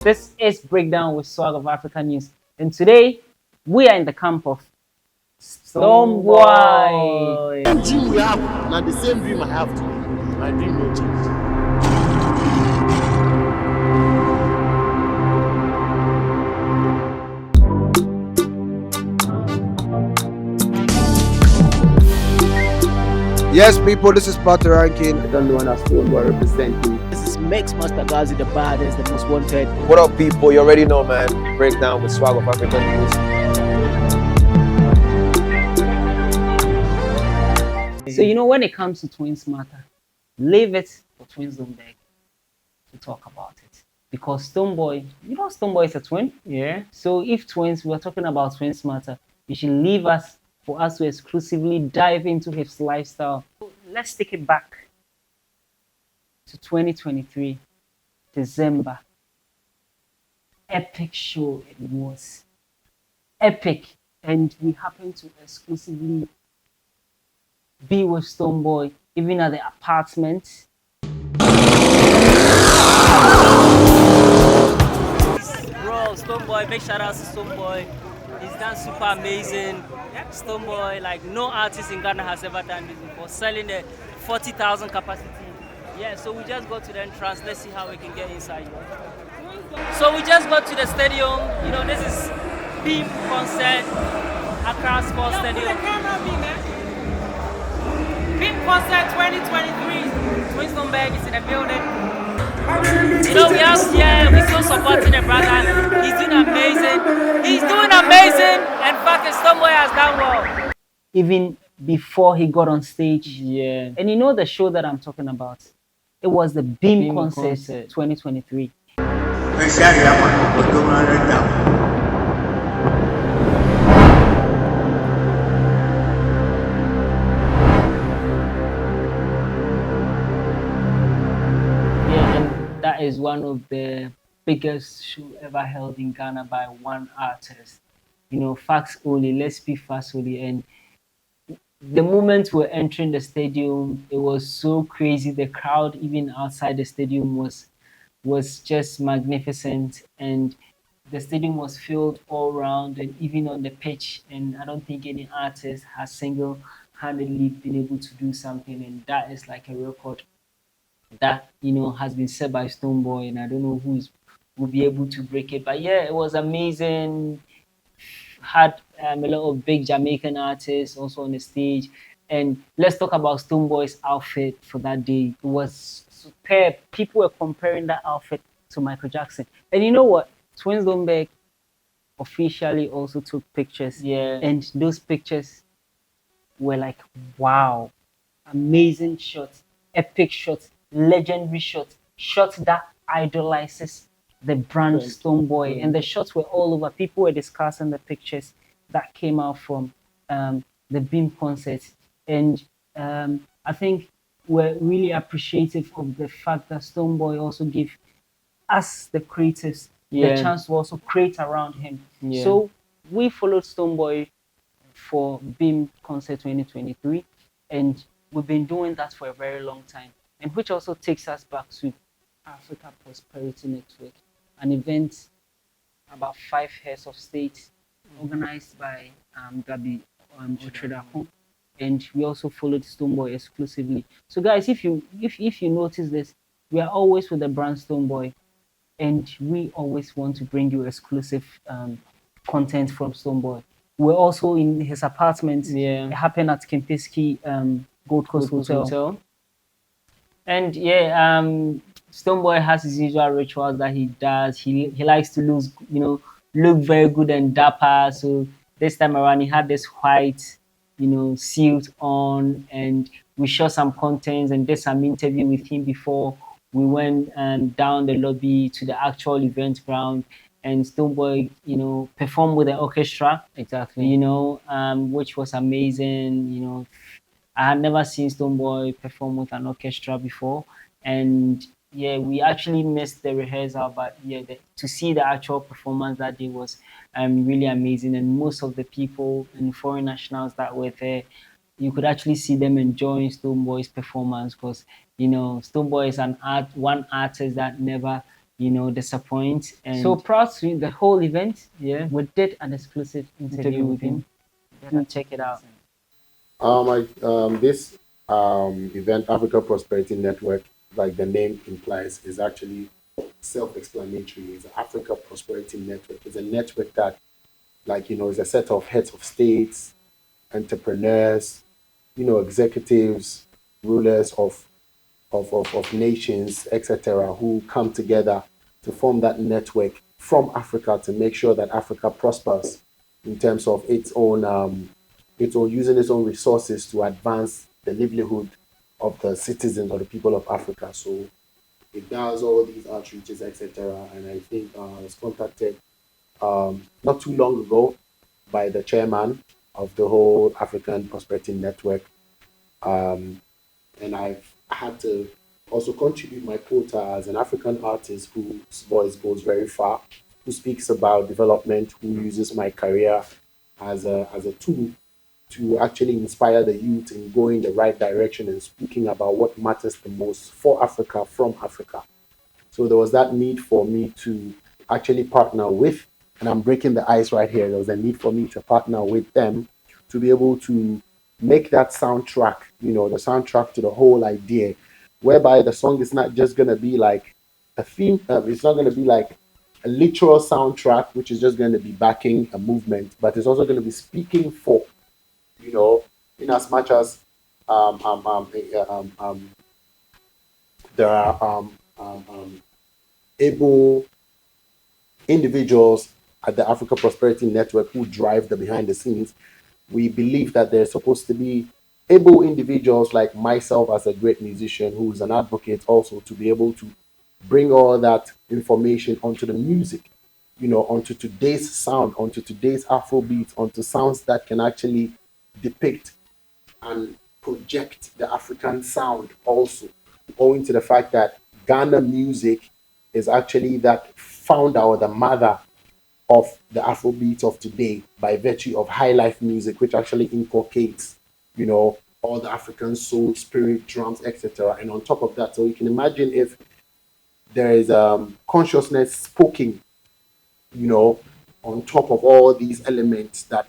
This is Breakdown with Swag of Africa News, and today we are in the camp of Stonebwoy. Same dream we have, now the same dream I have too. My dream will change. Yes, people, this is Pato Rankin. I don't know what Stonebwoy representing. This is Max Master Gazi, the baddest, the most wanted. What up, people? You already know, man. Breakdown with Swag of Africa News. So, when it comes to Twins Matter, leave it for Twinsdntbeg to talk about it. Because Stonebwoy, Stonebwoy is a twin. Yeah. So if we're talking about Twins Matter, you should leave us for us to exclusively dive into his lifestyle. So let's take it back to 2023, December. Epic show it was. Epic. And we happened to exclusively be with Stonebwoy, even at the apartment. Bro, Stonebwoy, big shout out to Stonebwoy. He's done super amazing. Stonebwoy, like no artist in Ghana has ever done this before, selling a 40,000 capacity. Yeah, so we just go to the entrance. Let's see how we can get inside. So we just got to the stadium. This is Beam Concert, Accra Sports Stadium. Beam Concert 2023. Twinsdntbeg is in the building. We are still supporting the brother. He's doing amazing. And fucking Stonebwoy has done well. Even before he got on stage. Yeah. And the show that I'm talking about? It was the Beam Concert 2023. That is one of the biggest show ever held in Ghana by one artist. Facts only, let's be facts only. And the moment we're entering the stadium, it was so crazy. The crowd, even outside the stadium, was just magnificent. And the stadium was filled all around and even on the pitch. And I don't think any artist has single-handedly been able to do something. And that is like a record that has been set by Stonebwoy, and I don't know will be able to break it. But yeah, it was amazing. Had a lot of big Jamaican artists also on the stage. And let's talk about Stonebwoy's outfit for that day. It was superb. People were comparing that outfit to Michael Jackson. And you know what? Twinsdntbeg officially also took pictures. Yeah. And those pictures were like, wow, amazing shots, epic shots, legendary shots that idolizes the brand Stonebwoy. And the shots were all over. People were discussing the pictures that came out from the Beam concert. And I think we're really appreciative of the fact that Stonebwoy also gave us, the creatives, the chance to also create around him. Yeah. So we followed Stonebwoy for Beam concert 2023. And we've been doing that for a very long time. And which also takes us back to Africa Prosperity Network, an event about 5 heads of state organized by Gabi Otredako. And we also followed Stonebwoy exclusively. So guys, if you notice this, we are always with the brand Stonebwoy, and we always want to bring you exclusive content from Stonebwoy. We're also in his apartment. Yeah. It happened at Kempiski Gold Coast Hotel. And Stonebwoy has his usual rituals that he does. He likes to look very good and dapper. So this time around, he had this white, suit on, and we shot some contents and did some interview with him before we went down the lobby to the actual event ground. And Stonebwoy, performed with the orchestra. Exactly. Which was amazing. I had never seen Stonebwoy perform with an orchestra before, and yeah, we actually missed the rehearsal, but yeah, to see the actual performance that day was really amazing. And most of the people and foreign nationals that were there, you could actually see them enjoying Stonebwoy's performance, because Stonebwoy is one artist that never disappoint. And so proud to the whole event. Yeah, we did an exclusive interview with him. Do check it out. This event, Africa Prosperity Network, like the name implies, is actually self-explanatory. It's an Africa Prosperity Network. It's a network that, is a set of heads of states, entrepreneurs, executives, rulers of nations, etc., who come together to form that network from Africa to make sure that Africa prospers in terms of its own using its own resources to advance the livelihood of the citizens or the people of Africa. So it does all these outreaches, etc. And I think I was contacted not too long ago by the chairman of the whole African Prosperity Network. And I've had to also contribute my quota as an African artist whose voice goes very far, who speaks about development, who uses my career as a tool to actually inspire the youth in going the right direction and speaking about what matters the most for Africa from Africa. So there was that need for me to actually partner with, and I'm breaking the ice right here. There was a need for me to partner with them to be able to make that soundtrack, the soundtrack to the whole idea, whereby the song is not just going to be like a theme, it's not going to be like a literal soundtrack, which is just going to be backing a movement, but it's also going to be speaking for, in as much as there are able individuals at the Africa Prosperity Network who drive the behind the scenes. We believe that there's supposed to be able individuals like myself as a great musician who's an advocate also to be able to bring all that information onto the music, onto today's sound, onto today's Afrobeat, onto sounds that can actually depict and project the African sound also, owing to the fact that Ghana music is actually that founder or the mother of the Afrobeat of today by virtue of high life music, which actually inculcates, all the African soul, spirit, drums, etc. And on top of that, so you can imagine if there is consciousness spoken, on top of all these elements that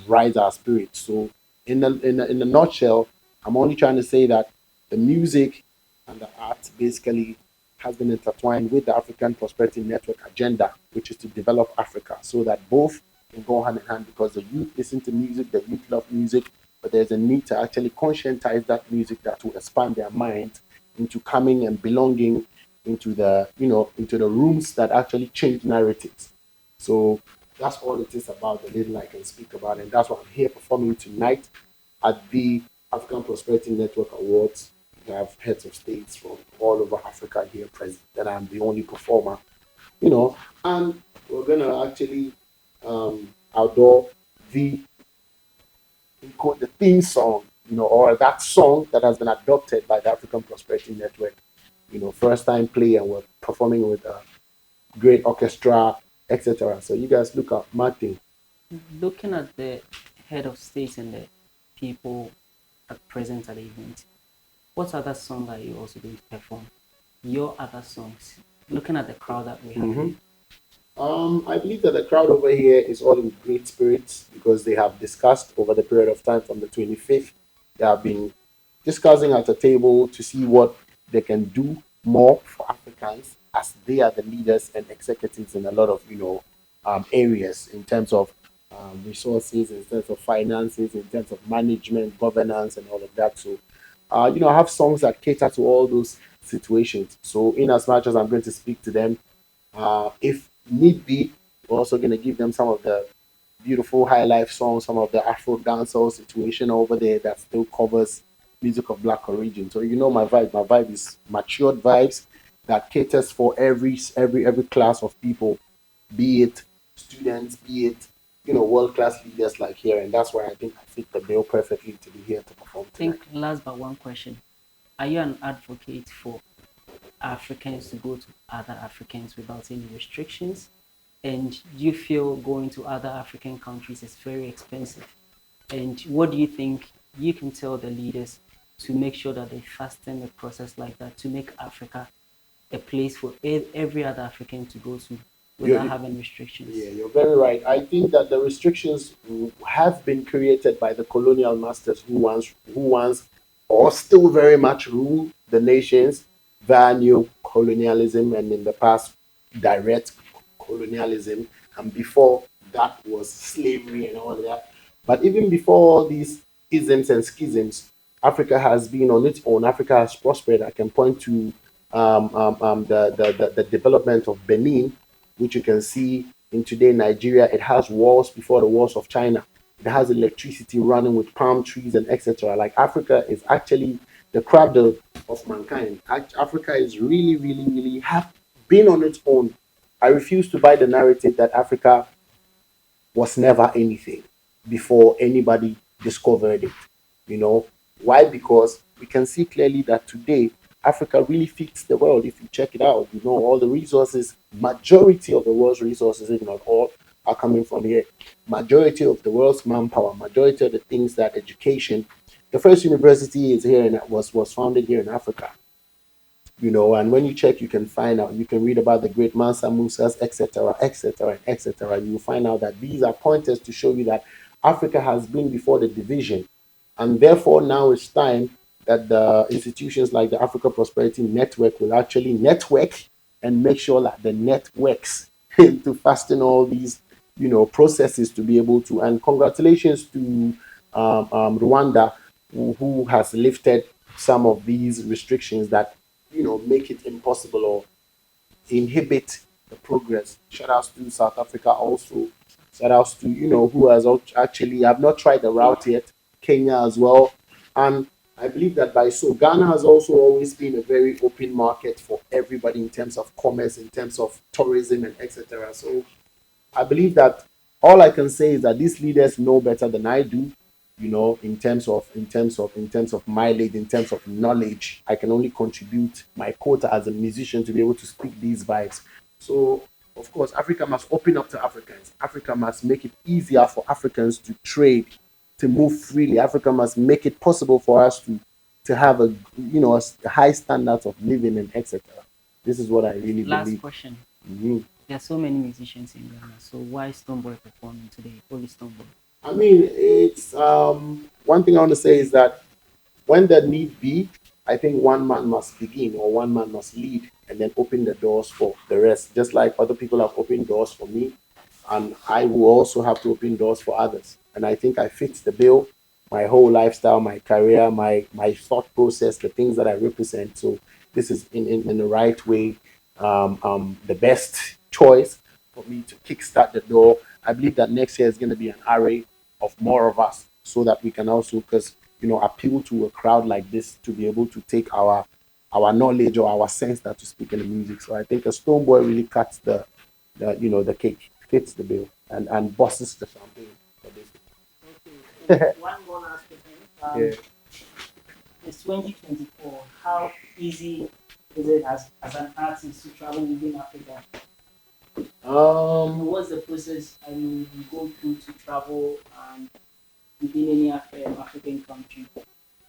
rise our spirit. So in a nutshell, I'm only trying to say that the music and the art basically has been intertwined with the African Prosperity Network agenda, which is to develop Africa, so that both can go hand in hand, because the youth listen to music, the youth love music, but there's a need to actually conscientize that music that will expand their minds into coming and belonging into the, into the rooms that actually change narratives. So that's all it is about, the little I can speak about, and that's what I'm here performing tonight at the African Prosperity Network Awards. We have heads of states from all over Africa here present, and I'm the only performer, and we're gonna actually outdoor the theme song, or that song that has been adopted by the African Prosperity Network, first time play, and we're performing with a great orchestra, etc. So you guys look at Martin. Looking at the head of state and the people present at the event, what other song are you also going to perform? Your other songs. Looking at the crowd that we have here. I believe that the crowd over here is all in great spirits because they have discussed over the period of time from the 25th. They have been discussing at a table to see what they can do more for Africans, as they are the leaders and executives in a lot of areas in terms of resources, in terms of finances, in terms of management, governance, and all of that. So, I have songs that cater to all those situations. So, in as much as I'm going to speak to them, if need be, we're also going to give them some of the beautiful high life songs, some of the Afro dancehall situation over there that still covers music of Black origin. So my vibe. My vibe is matured vibes that caters for every class of people, be it students, be it world class leaders like here, and that's why I think I fit the bill perfectly to be here to perform tonight. I think last but one question: are you an advocate for Africans to go to other Africans without any restrictions? And do you feel going to other African countries is very expensive? And what do you think you can tell the leaders to make sure that they fasten the process like that to make Africa a place for every other African to go to without You're, having restrictions. yeah, you're very right. I think that the restrictions have been created by the colonial masters who once or still very much rule the nations via neo-colonialism, and in the past direct colonialism, and before that was slavery and all of that. But even before all these isms and schisms, Africa has been on its own. Africa has prospered. I can point to the development of Benin, which you can see in today Nigeria. It has walls before the walls of China. It has electricity running with palm trees and etc. Like Africa is actually the cradle of mankind. Africa is really, really, really have been on its own. I refuse to buy the narrative that Africa was never anything before anybody discovered it. You know why? Because we can see clearly that today Africa really feeds the world. If you check it out, you know all the resources, majority of the world's resources, if not all, are coming from here. Majority of the world's manpower, majority of the things that education. The first university is here and was founded here in Africa. And when you check, you can find out, you can read about the great Mansa Musas, etc., etc., etc. You will find out that these are pointers to show you that Africa has been before the division, and therefore now it's time that the institutions like the Africa Prosperity Network will actually network and make sure that the networks to fasten all these, processes to be able to. And congratulations to Rwanda, who has lifted some of these restrictions that make it impossible or inhibit the progress. Shout outs to South Africa also. Shout outs to who has actually, I've not tried the route yet. Kenya as well, and I believe that by so Ghana has also always been a very open market for everybody in terms of commerce, in terms of tourism and etc. So I believe that all I can say is that these leaders know better than I do. In terms of mileage, in terms of knowledge, I can only contribute my quota as a musician to be able to speak these vibes. So of course, Africa must open up to Africans. Africa must make it easier for Africans to trade, to move freely. Africa must make it possible for us to have a high standards of living and etc. This is what I really Last believe. question. Mhm. There are so many musicians in Ghana, so why Stonebwoy performing today? Only Stonebwoy. I mean, it's one thing I want to say is that when the need be, I think one man must begin or one man must lead and then open the doors for the rest. Just like other people have opened doors for me, and I will also have to open doors for others. And I think I fit the bill, my whole lifestyle, my career, my thought process, the things that I represent. So this is in the right way, the best choice for me to kickstart the door. I believe that next year is going to be an array of more of us, so that we can also, because appeal to a crowd like this to be able to take our knowledge or our sense that to speak in the music. So I think a Stonebwoy really cuts the cake, fits the bill, and bosses the champagne for this. Okay, one more last question. Yeah. It's 2024. How easy is it as an artist to travel within Africa? What's the process you go through to travel within any African country?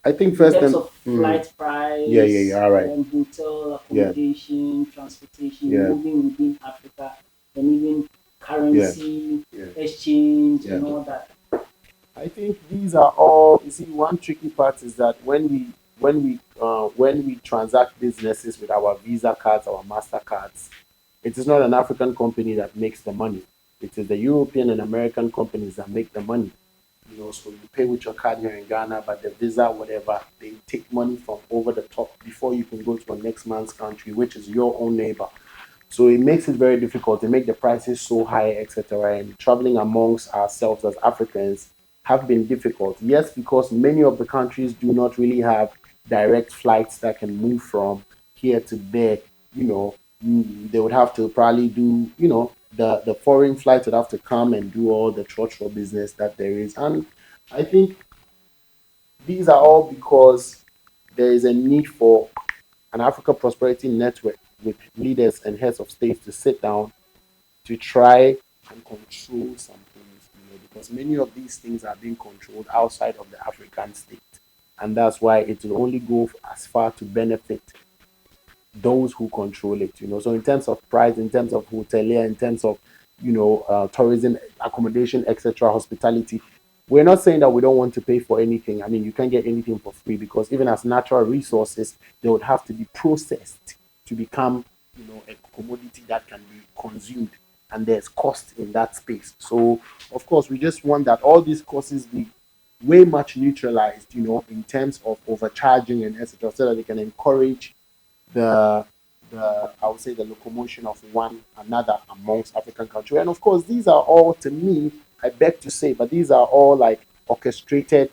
I think In first terms and of flight price, yeah, all right. Hotel Yeah. accommodation, transportation, Yeah. moving within Africa, and even currency Yeah. exchange and Yeah. all that. I think these are all. You see, one tricky part is that when we transact businesses with our Visa cards, our Mastercards, it is not an African company that makes the money. It is the European and American companies that make the money. So you pay with your card here in Ghana, but the Visa, whatever, they take money from over the top before you can go to the next man's country, which is your own neighbor. So it makes it very difficult. They make the prices so high, etc. And traveling amongst ourselves as Africans have been difficult. Yes, because many of the countries do not really have direct flights that can move from here to there. They would have to probably do, the foreign flights would have to come and do all the trotro business that there is. And I think these are all because there is a need for an Africa Prosperity Network with leaders and heads of states to sit down to try and control some things, because many of these things are being controlled outside of the African state. And that's why it will only go as far to benefit those who control it. So in terms of price, in terms of hotelier, in terms of tourism, accommodation, etc., hospitality, we're not saying that we don't want to pay for anything. I mean, you can't get anything for free, because even as natural resources, they would have to be processed to become a commodity that can be consumed, and there's cost in that space. So of course we just want that all these costs be way much neutralized, in terms of overcharging and etc., so that they can encourage the I would say the locomotion of one another amongst African countries. And of course, these are all, to me, I beg to say, but these are all like orchestrated,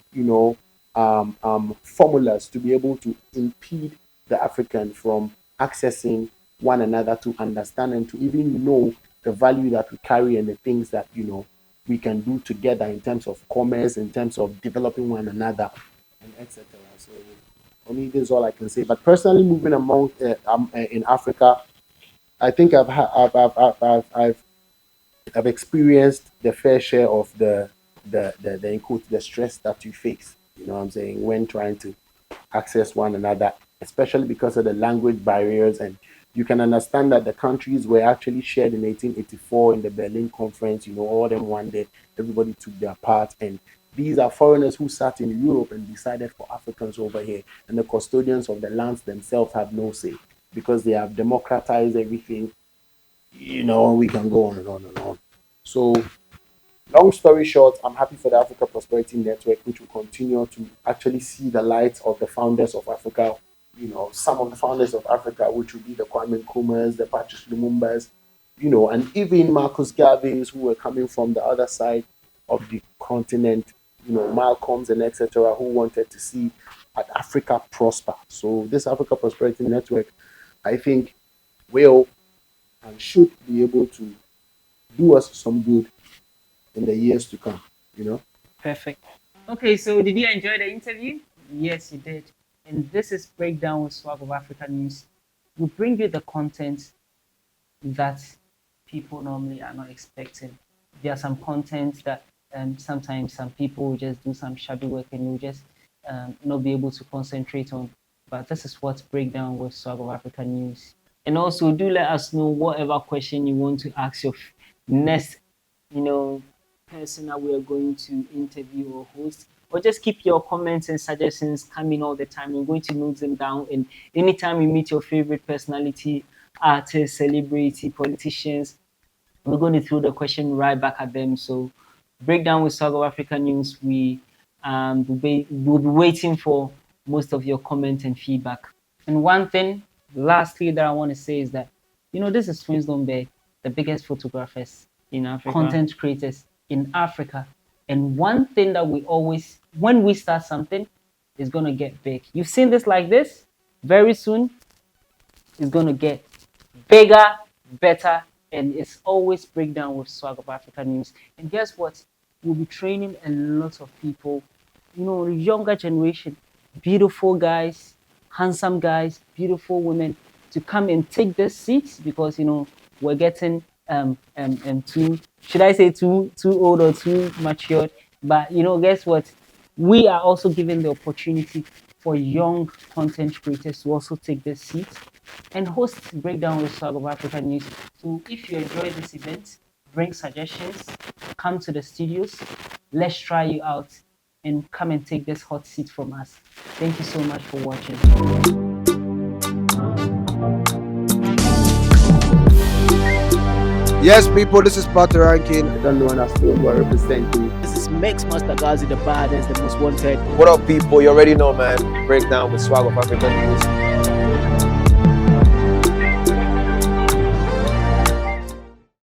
formulas to be able to impede the African from accessing one another, to understand and to even know the value that we carry and the things that we can do together in terms of commerce, in terms of developing one another, and etc. So for me, this is all I can say. But personally, moving among in Africa, I think I've experienced the fair share of the in quotes, the stress that you face. You know what I'm saying, when trying to access one another, especially because of the language barriers. And you can understand that the countries were actually shared in 1884 in the Berlin Conference. All of them one day, everybody took their part, and these are foreigners who sat in Europe and decided for Africans over here, and the custodians of the lands themselves have no say, because they have democratized everything. We can go on and on and on. So, long story short, I'm happy for the Africa Prosperity Network, which will continue to actually see the light of the founders of Africa. Some of the founders of Africa, which will be the Kwame Nkrumahs, the Patrice Lumumbas, and even Marcus Garveys, who were coming from the other side of the continent, Malcolms and etc., who wanted to see Africa prosper. So this Africa Prosperity Network, I think, will and should be able to do us some good in the years to come. Perfect. Okay, so did you enjoy the interview? Yes, you did. And this is Breakdown with Swag of Africa News. We bring you the content that people normally are not expecting. There are some content that sometimes some people will just do some shabby work and you'll just not be able to concentrate on. But this is what's Breakdown with Swag of Africa News. And also, do let us know whatever question you want to ask your next, person that we are going to interview or host. Or just keep your comments and suggestions coming all the time. I'm going to note them down. And anytime you meet your favorite personality, artist, celebrity, politicians, we're going to throw the question right back at them. So, Breakdown with Swag of Africa News, we'll be waiting for most of your comments and feedback. And one thing, lastly, that I want to say is that, this is Twinsdntbeg, the biggest photographers in Africa, content creators in Africa. And one thing that we always, when we start something, is going to get big. You've seen this like this. Very soon, it's going to get bigger, better, and it's always Breakdown with Swag of Africa News. And guess what? We'll be training a lot of people, younger generation, beautiful guys, handsome guys, beautiful women, to come and take this seat, because we're getting too, should I say too old or too matured? But guess what? We are also giving the opportunity for young content creators to also take this seat and host Breakdown with Swag of Africa News. So if you enjoy this event, bring suggestions, come to the studios, let's try you out, and come and take this hot seat from us. Thank you so much for watching. Yes, people, this is Pato Rankin. I don't know when I Stonebwoy representing. This is Mixmaster Ghazi, the baddest, the most wanted. What up, people? You already know, man. Breakdown with Swag of Africa News.